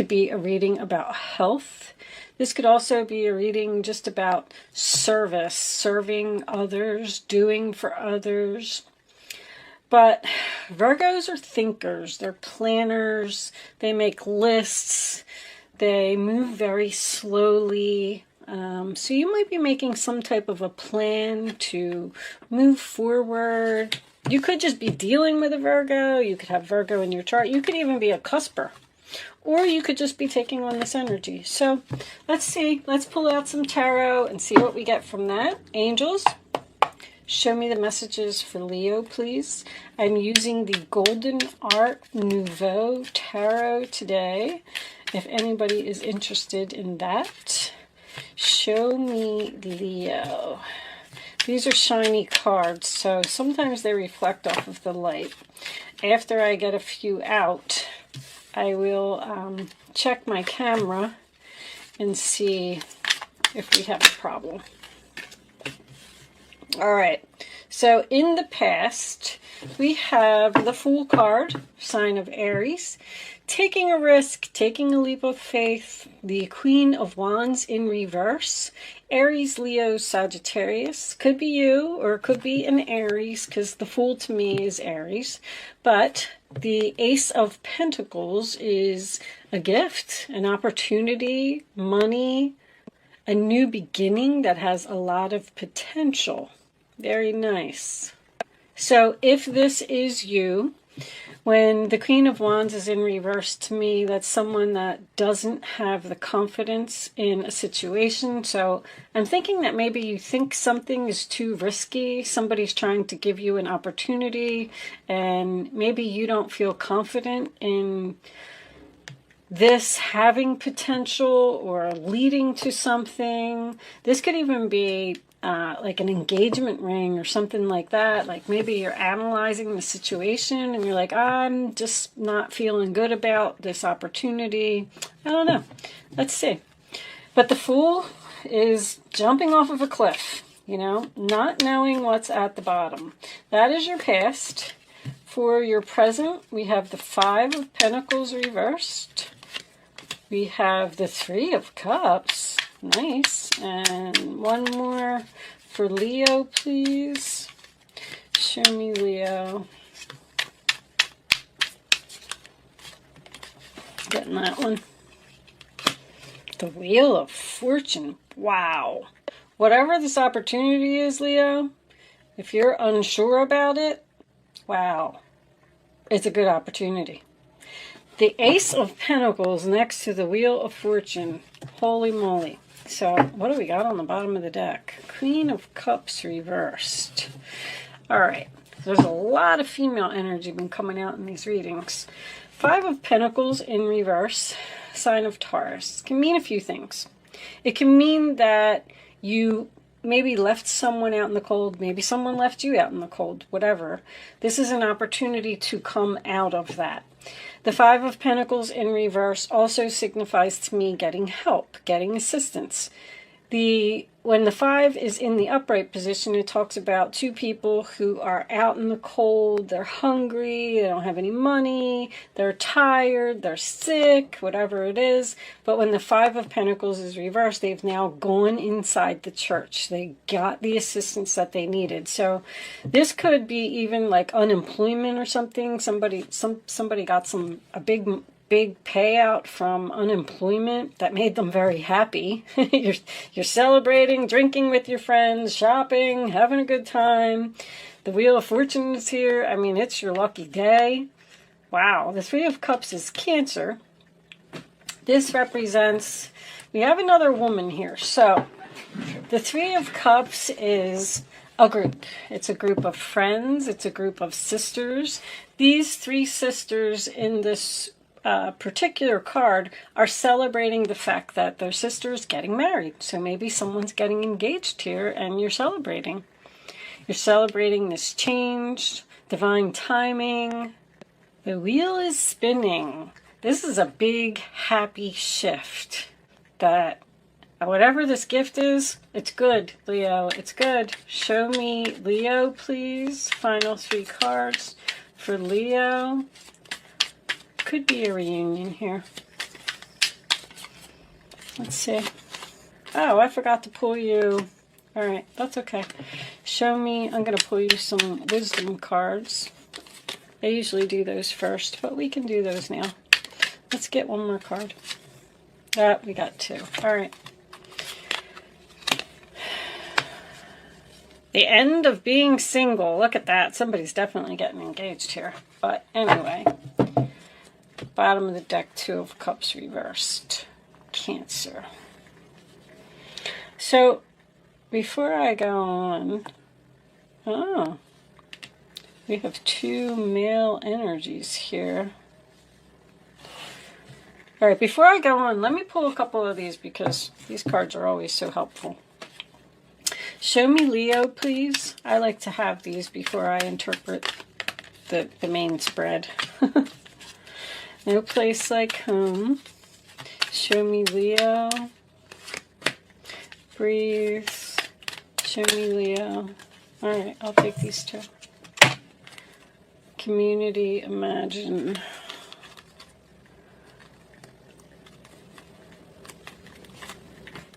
be a reading about health. This could also be a reading just about service, serving others, doing for others. But Virgos are thinkers, they're planners, they make lists, they move very slowly. So you might be making some type of a plan to move forward. You could just be dealing with a Virgo, you could have Virgo in your chart, you could even be a cusper. Or you could just be taking on this energy. So let's see. Let's pull out some tarot and see what we get from that. Angels, show me the messages for Leo, please. I'm using the Golden Art Nouveau Tarot today. If anybody is interested in that, show me Leo. These are shiny cards, so sometimes they reflect off of the light. After I get a few out, I will check my camera and see if we have a problem. All right, so in the past, we have the Fool card, sign of Aries, taking a risk, taking a leap of faith, the Queen of Wands in reverse, Aries, Leo, Sagittarius. Could be you, or it could be an Aries, because the Fool to me is Aries. But the Ace of Pentacles is a gift, an opportunity, money, a new beginning that has a lot of potential. Very nice. So if this is you, when the Queen of Wands is in reverse, to me, that's someone that doesn't have the confidence in a situation. So I'm thinking that maybe you think something is too risky. Somebody's trying to give you an opportunity, and maybe you don't feel confident in this having potential or leading to something. This could even be like an engagement ring or something like that. Like maybe you're analyzing the situation and you're like, I'm just not feeling good about this opportunity. I don't know. Let's see. But the Fool is jumping off of a cliff, you know, not knowing what's at the bottom. That is your past. For your present, we have the Five of Pentacles reversed. We have the Three of Cups. Nice. And one more for Leo, please. Show me Leo. Getting that one. The Wheel of Fortune. Wow. Whatever this opportunity is, Leo, if you're unsure about it, wow, it's a good opportunity. The Ace of Pentacles next to the Wheel of Fortune. Holy moly. So what do we got on the bottom of the deck? Queen of Cups reversed. All right. There's a lot of female energy been coming out in these readings. Five of Pentacles in reverse. Sign of Taurus. Can mean a few things. It can mean that you maybe left someone out in the cold. Maybe someone left you out in the cold. Whatever. This is an opportunity to come out of that. The Five of Pentacles in reverse also signifies to me getting help, getting assistance. When the Five is in the upright position, it talks about two people who are out in the cold, they're hungry, they don't have any money, they're tired, they're sick, whatever it is. But when the Five of Pentacles is reversed, they've now gone inside the church. They got the assistance that they needed. So this could be even like unemployment or something. Somebody got a big payout from unemployment that made them very happy. You're celebrating, drinking with your friends, shopping, having a good time. The Wheel of Fortune is here. I mean, it's your lucky day. Wow, the Three of Cups is Cancer. This represents, we have another woman here. So the Three of Cups is a group. It's a group of friends. It's a group of sisters. These three sisters in this particular card are celebrating the fact that their sister's getting married. So maybe someone's getting engaged here and you're celebrating. You're celebrating this change, divine timing. The wheel is spinning. This is a big, happy shift that whatever this gift is, it's good, Leo. It's good. Show me Leo, please. Final three cards for Leo. Could be a reunion here. Let's see. Oh, I forgot to pull you. All right, that's okay. Show me. I'm going to pull you some wisdom cards. I usually do those first, but we can do those now. Let's get one more card. We got two. All right. The end of being single. Look at that. Somebody's definitely getting engaged here. But anyway, bottom of the deck, Two of Cups reversed. Cancer. So, before I go on, we have two male energies here. All right, before I go on, let me pull a couple of these because these cards are always so helpful. Show me Leo, please. I like to have these before I interpret the main spread. No place like home. Show me Leo. Breathe. Show me Leo. All right, I'll take these two. Community, imagine.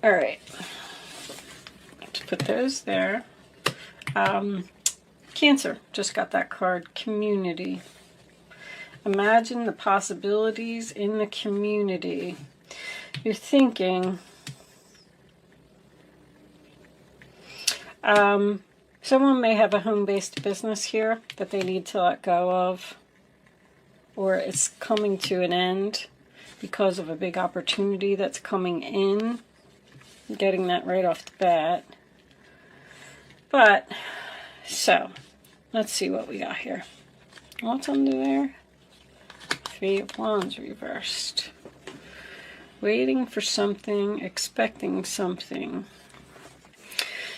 All right. Let's put those there. Cancer, just got that card. Community. Imagine the possibilities in the community. You're thinking, someone may have a home-based business here that they need to let go of, or it's coming to an end because of a big opportunity that's coming in. I'm getting that right off the bat. But, so, let's see what we got here. What's under there? Three of Wands reversed. Waiting for something, expecting something.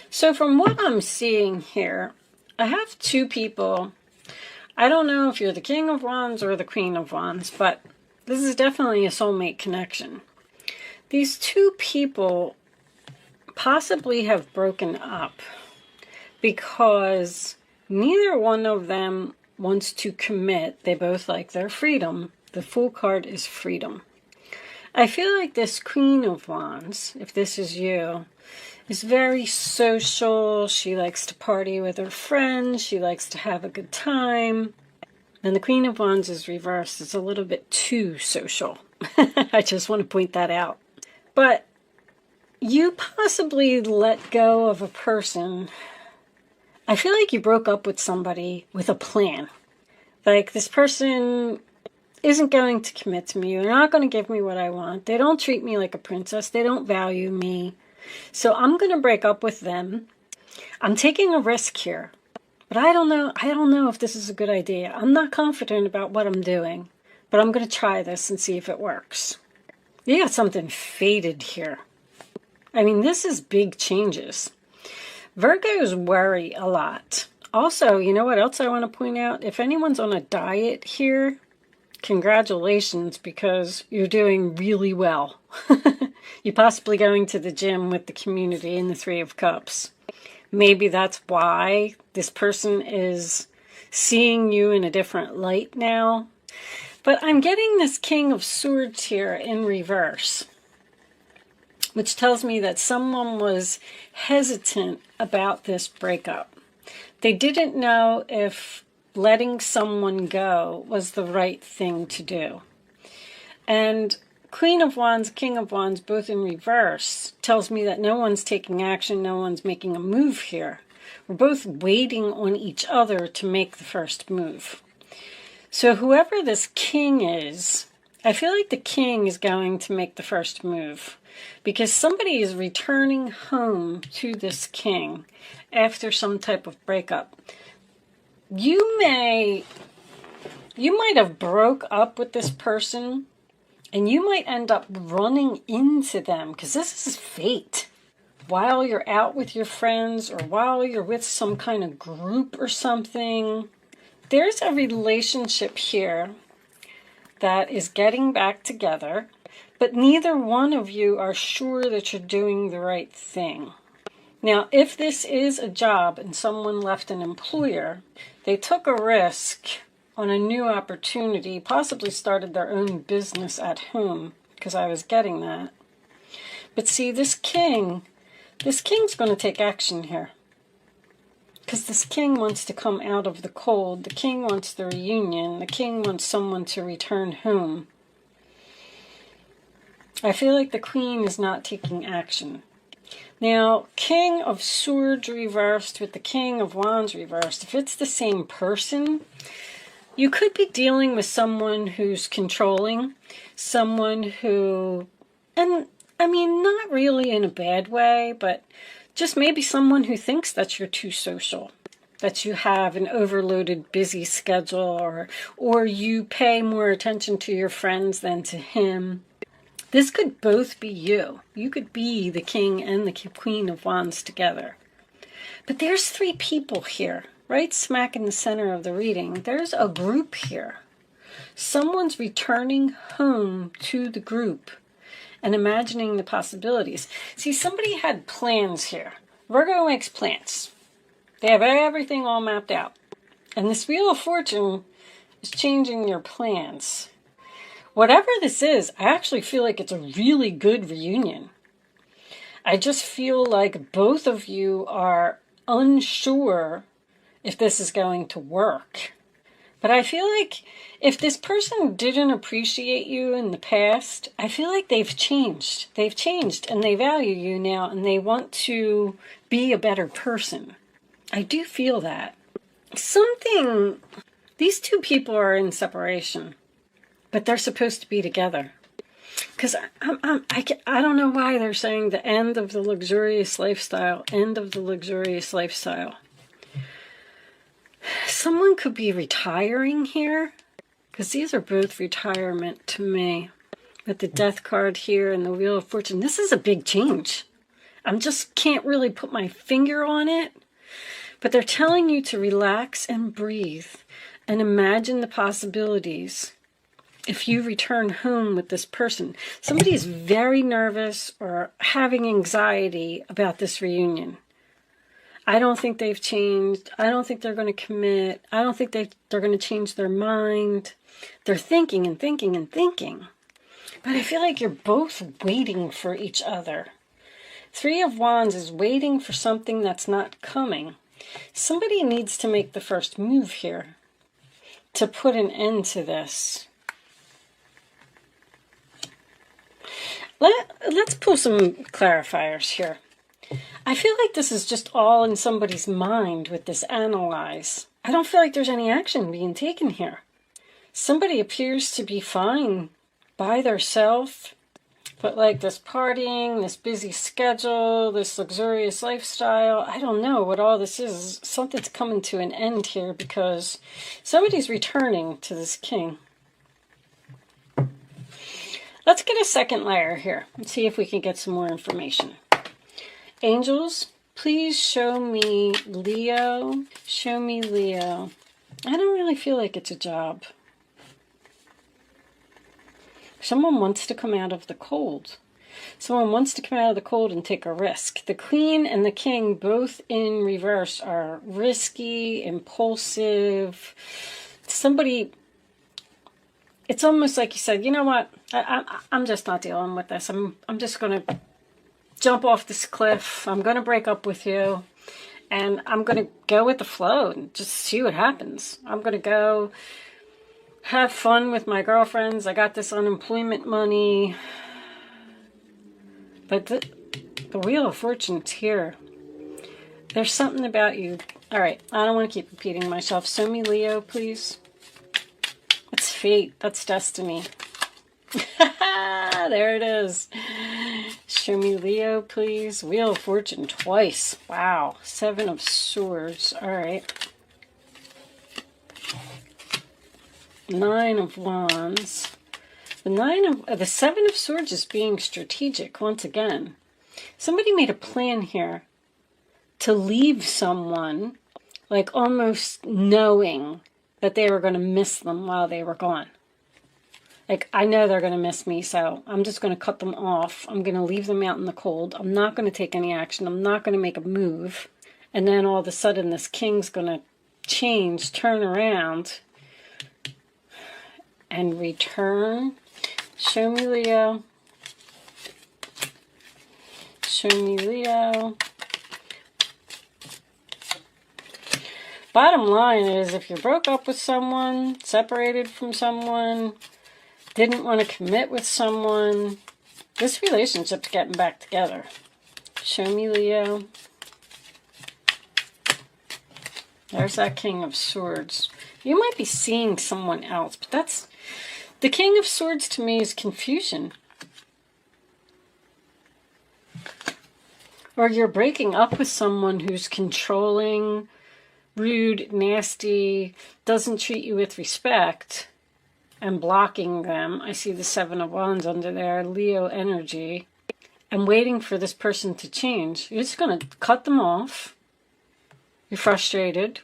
So from what I'm seeing here, I have two people. I don't know if you're the King of Wands or the Queen of Wands, but this is definitely a soulmate connection. These two people possibly have broken up because neither one of them wants to commit. They both like their freedom. The Fool card is freedom. I feel like this Queen of Wands, if this is you, is very social. She likes to party with her friends. She likes to have a good time. And the Queen of Wands is reversed. It's a little bit too social. I just want to point that out. But you possibly let go of a person. I feel like you broke up with somebody with a plan. Like, this person isn't going to commit to me. They're not going to give me what I want. They don't treat me like a princess. They don't value me. So I'm going to break up with them. I'm taking a risk here. But I don't know if this is a good idea. I'm not confident about what I'm doing. But I'm going to try this and see if it works. You got something fated here. I mean, this is big changes. Virgos worry a lot. Also, you know what else I want to point out? If anyone's on a diet here, congratulations, because you're doing really well. You're possibly going to the gym with the community in the Three of Cups. Maybe that's why this person is seeing you in a different light now. But I'm getting this King of Swords here in reverse, which tells me that someone was hesitant about this breakup. They didn't know if letting someone go was the right thing to do. And Queen of Wands, King of Wands, both in reverse, tells me that no one's taking action, no one's making a move here. We're both waiting on each other to make the first move. So whoever this king is, I feel like the king is going to make the first move because somebody is returning home to this king after some type of breakup. You might have broke up with this person and you might end up running into them because this is fate. While you're out with your friends or while you're with some kind of group or something, there's a relationship here that is getting back together, but neither one of you are sure that you're doing the right thing. Now, if this is a job and someone left an employer, they took a risk on a new opportunity, possibly started their own business at home, because I was getting that. But see, this king's going to take action here. Because this king wants to come out of the cold. The king wants the reunion. The king wants someone to return home. I feel like the queen is not taking action. Now, King of Swords reversed with the King of Wands reversed. If it's the same person, you could be dealing with someone who's controlling. Someone who, and I mean, not really in a bad way, but just maybe someone who thinks that you're too social, that you have an overloaded, busy schedule, or you pay more attention to your friends than to him. This could both be you. You could be the king and the queen of wands together. But there's three people here, right smack in the center of the reading. There's a group here. Someone's returning home to the group and imagining the possibilities. See, somebody had plans here. Virgo makes plans. They have everything all mapped out. And this Wheel of Fortune is changing your plans. Whatever this is, I actually feel like it's a really good reunion. I just feel like both of you are unsure if this is going to work. But I feel like if this person didn't appreciate you in the past, I feel like they've changed. They've changed and they value you now and they want to be a better person. I do feel that. These two people are in separation. But they're supposed to be together. Because I don't know why they're saying the end of the luxurious lifestyle. End of the luxurious lifestyle. Someone could be retiring here. Because these are both retirement to me. With the Death card here and the Wheel of Fortune. This is a big change. I just can't really put my finger on it. But they're telling you to relax and breathe. And imagine the possibilities. If you return home with this person, somebody is very nervous or having anxiety about this reunion. I don't think they've changed. I don't think they're going to commit. I don't think they're going to change their mind. They're thinking and thinking and thinking. But I feel like you're both waiting for each other. Three of Wands is waiting for something that's not coming. Somebody needs to make the first move here to put an end to this. Let's pull some clarifiers here. I feel like this is just all in somebody's mind with this analyze. I don't feel like there's any action being taken here. Somebody appears to be fine by themselves, but like this partying, this busy schedule, this luxurious lifestyle, I don't know what all this is. Something's coming to an end here because somebody's returning to this king. Let's get a second layer here and see if we can get some more information. Angels, please show me Leo. Show me Leo. I don't really feel like it's a job. Someone wants to come out of the cold. Someone wants to come out of the cold and take a risk. The Queen and the King, both in reverse, are risky, impulsive. Somebody... It's almost like you said, you know what, I'm just not dealing with this. I'm just going to jump off this cliff. I'm going to break up with you. And I'm going to go with the flow and just see what happens. I'm going to go have fun with my girlfriends. I got this unemployment money. But the Wheel of Fortune's here. There's something about you. All right, I don't want to keep repeating myself. Show me Leo, please. That's fate. That's destiny. There it is. Show me Leo, please. Wheel of Fortune twice. Wow. 7 of Swords. All right. 9 of Wands. The 7 of Swords is being strategic once again. Somebody made a plan here to leave someone, like almost knowing that they were going to miss them while they were gone. Like, I know they're going to miss me, so I'm just going to cut them off. I'm going to leave them out in the cold. I'm not going to take any action. I'm not going to make a move. And then all of a sudden, this king's going to change, turn around, and return. Show me Leo. Show me Leo. Bottom line is, if you broke up with someone, separated from someone, didn't want to commit with someone, this relationship's getting back together. Show me Leo. There's that King of Swords. You might be seeing someone else, but that's... The King of Swords to me is confusion. Or you're breaking up with someone who's controlling, rude, nasty, doesn't treat you with respect, and blocking them. I see the Seven of Wands under there, Leo energy. And waiting for this person to change. You're just going to cut them off. You're frustrated.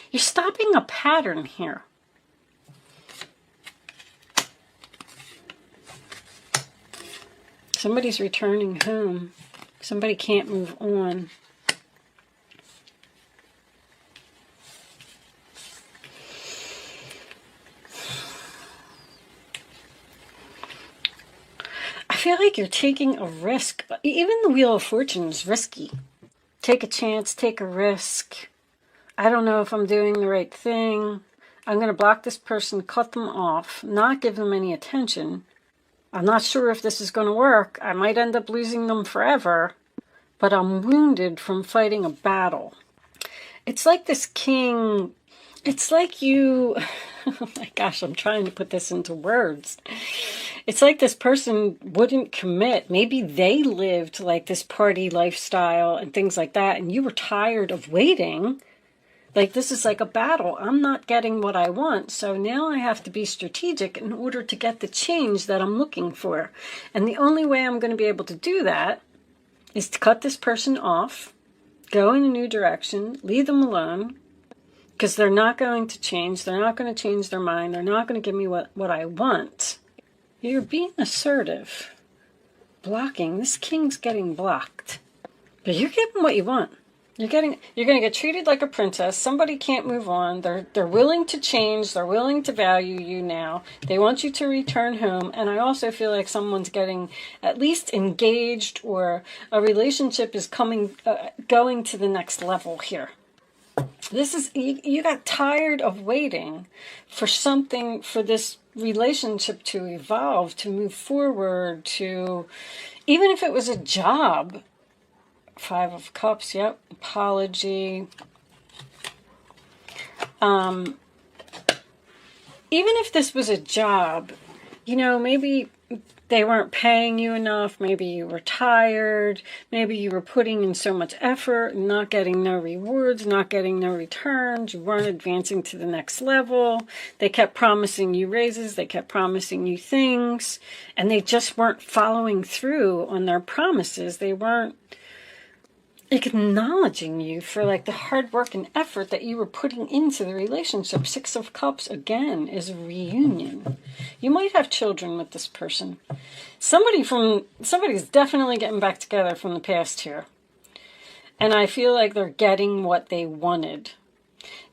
You're stopping a pattern here. Somebody's returning home. Somebody can't move on. I feel like you're taking a risk. Even the Wheel of Fortune is risky. Take a chance, take a risk. I don't know if I'm doing the right thing. I'm going to block this person, cut them off, not give them any attention. I'm not sure if this is going to work. I might end up losing them forever, but I'm wounded from fighting a battle. It's like this king, it's like you, oh my gosh, I'm trying to put this into words. It's like this person wouldn't commit. Maybe they lived like this party lifestyle and things like that, and you were tired of waiting. Like, this is like a battle. I'm not getting what I want, so now I have to be strategic in order to get the change that I'm looking for. And the only way I'm going to be able to do that is to cut this person off, go in a new direction, leave them alone, because they're not going to change. They're not going to change their mind. They're not going to give me what I want. You're being assertive. Blocking. This king's getting blocked. But you're getting what you want. You're going to get treated like a princess. Somebody can't move on. They're willing to change. They're willing to value you now. They want you to return home. And I also feel like someone's getting at least engaged, or a relationship is going to the next level here. This is, you got tired of waiting for something, for this relationship to evolve, to move forward, to, even if it was a job. Five of Cups, yep. Apology. Even if this was a job, you know, maybe they weren't paying you enough. Maybe you were tired. Maybe you were putting in so much effort, not getting no rewards, not getting no returns. You weren't advancing to the next level. They kept promising you raises. They kept promising you things. And they just weren't following through on their promises. They weren't acknowledging you for like the hard work and effort that you were putting into the relationship. Six of Cups again is a reunion. You might have children with this person. Somebody's definitely getting back together from the past here. And I feel like they're getting what they wanted.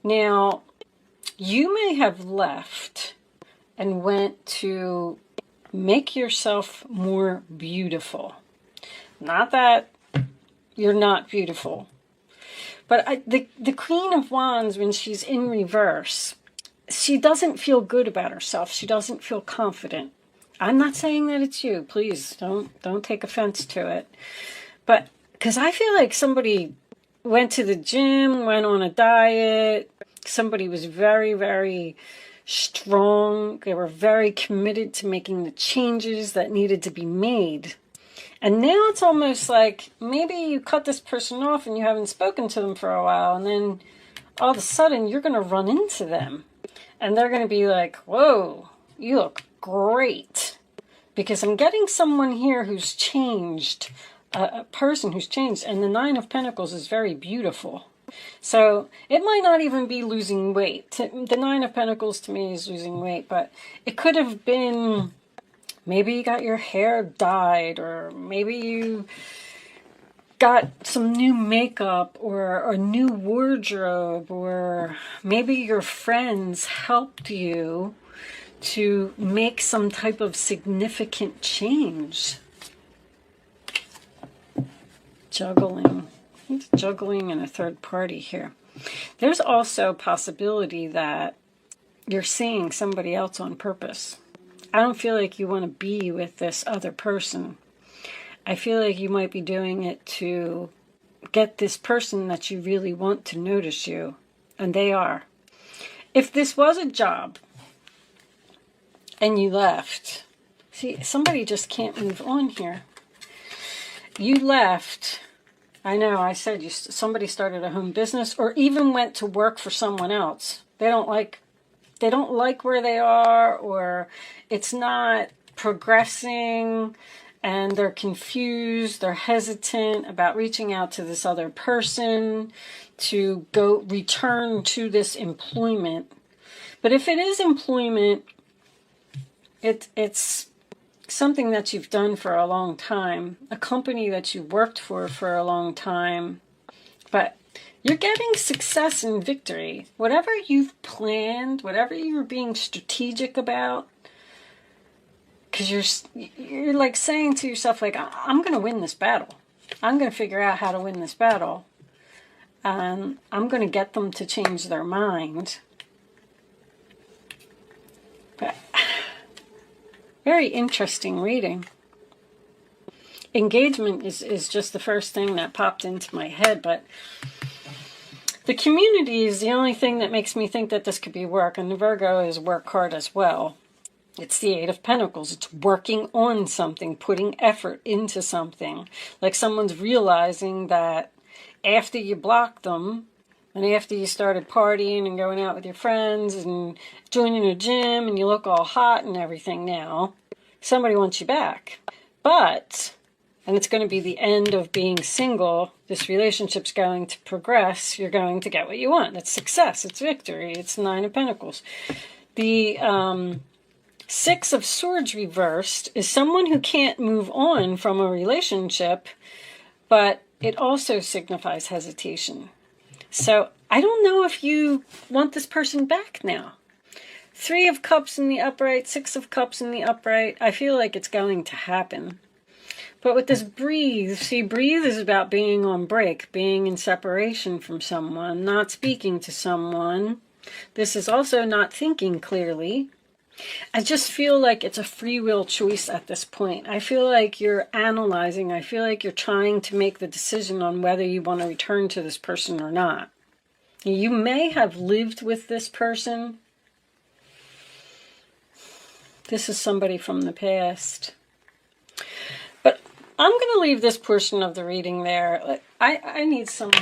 Now, you may have left and went to make yourself more beautiful. Not that you're not beautiful. But the Queen of Wands, when she's in reverse, she doesn't feel good about herself. She doesn't feel confident. I'm not saying that it's you. Please don't take offense to it. But because I feel like somebody went to the gym, went on a diet. Somebody was very, very strong. They were very committed to making the changes that needed to be made. And now it's almost like maybe you cut this person off and you haven't spoken to them for a while, and then all of a sudden you're going to run into them. And they're going to be like, whoa, you look great. Because I'm getting someone here who's changed, a person who's changed. And the Nine of Pentacles is very beautiful. So it might not even be losing weight. The Nine of Pentacles to me is losing weight, but it could have been... Maybe you got your hair dyed, or maybe you got some new makeup or a new wardrobe, or maybe your friends helped you to make some type of significant change. Juggling. It's juggling and a third party here. There's also a possibility that you're seeing somebody else on purpose. I don't feel like you want to be with this other person. I feel like you might be doing it to get this person that you really want to notice you. And they are. If this was a job and you left, see, somebody just can't move on here. You left. I know, I said somebody started a home business or even went to work for someone else. They don't like where they are, or it's not progressing, and they're confused, they're hesitant about reaching out to this other person to go return to this employment. But if it is employment, it's something that you've done for a long time, a company that you worked for a long time, but you're getting success and victory. Whatever you've planned, whatever you're being strategic about, because you're like saying to yourself, like, I'm going to win this battle. I'm going to figure out how to win this battle. I'm going to get them to change their mind. But very interesting reading. Engagement is just the first thing that popped into my head, but the community is the only thing that makes me think that this could be work, and the Virgo is work hard as well. It's the Eight of Pentacles. It's working on something, putting effort into something. Like someone's realizing that after you blocked them, and after you started partying and going out with your friends and joining a gym and you look all hot and everything now, somebody wants you back. But, and it's going to be the end of being single, this relationship's going to progress, you're going to get what you want. It's success, it's victory, it's Nine of Pentacles. The Six of Swords reversed is someone who can't move on from a relationship, but it also signifies hesitation. So I don't know if you want this person back now. Three of Cups in the upright, Six of Cups in the upright. I feel like it's going to happen. But with this breathe, see, breathe is about being on break, being in separation from someone, not speaking to someone. This is also not thinking clearly. I just feel like it's a free will choice at this point. I feel like you're analyzing. I feel like you're trying to make the decision on whether you want to return to this person or not. You may have lived with this person. This is somebody from the past. But I'm going to leave this portion of the reading there. I need some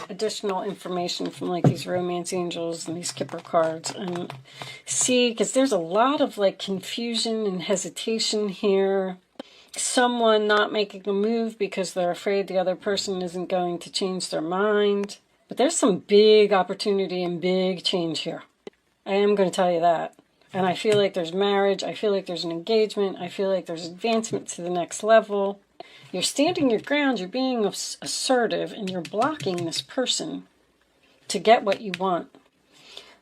additional information from like these romance angels and these Kipper cards, and see, because there's a lot of like confusion and hesitation here. Someone not making a move because they're afraid the other person isn't going to change their mind. But there's some big opportunity and big change here. I am going to tell you that. And I feel like there's marriage. I feel like there's an engagement. I feel like there's advancement to the next level. You're standing your ground, you're being assertive, and you're blocking this person to get what you want.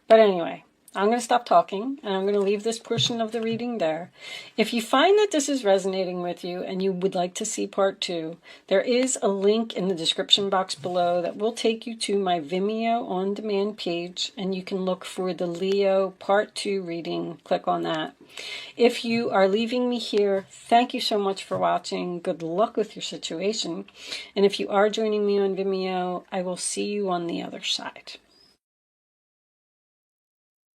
But anyway, I'm going to stop talking, and I'm going to leave this portion of the reading there. If you find that this is resonating with you and you would like to see part 2, there is a link in the description box below that will take you to my Vimeo on-demand page, and you can look for the Leo part 2 reading. Click on that. If you are leaving me here, thank you so much for watching. Good luck with your situation. And if you are joining me on Vimeo, I will see you on the other side.